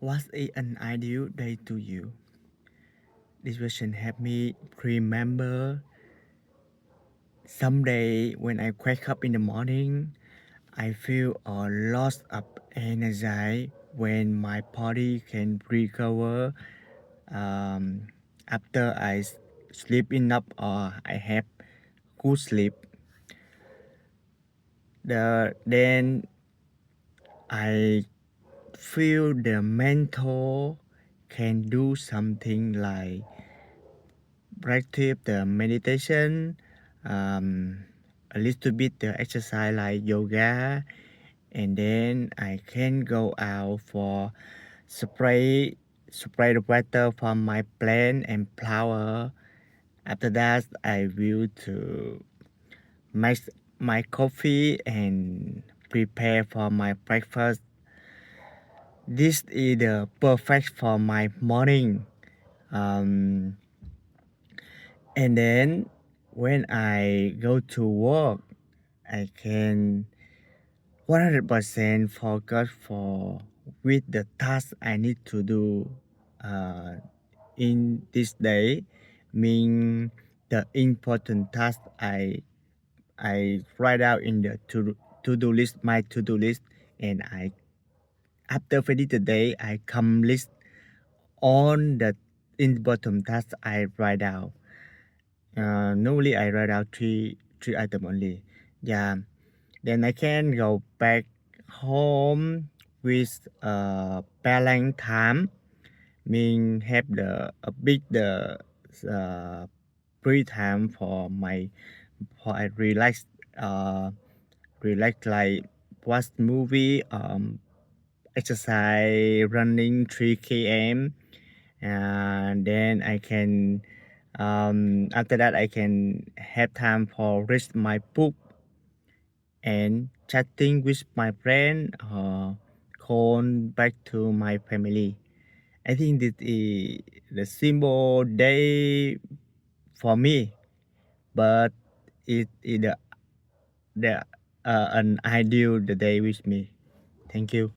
What is an ideal day to you? This question helped me remember someday when I wake up in the morning, I feel a lot of energy when my body can recover after I sleep enough or I have good sleep. Then I feel the mental can do something like practice the meditation, a little bit the exercise like yoga, and then I can go out for spray the water from my plant and flower. After that, I will to make my coffee and prepare for my breakfast. This is the perfect for my morning. Um, and then when I go to work, I can 100% focus for with the task I need to do uh, in this day. Mean the important task I write out in the to do list, my to do list, and I after finish the day I complete on the important task I write out. Normally I write out three items only. Yeah. Then I can go back home with balance time, mean have the a big the uh, free time for my for I uh relax like watch movie, exercise, running 3 km, and then I can after that I can have time for read my book and chatting with my friend or call back to my family. I think this is the simple day for me, but it is the an ideal the day with me. Thank you.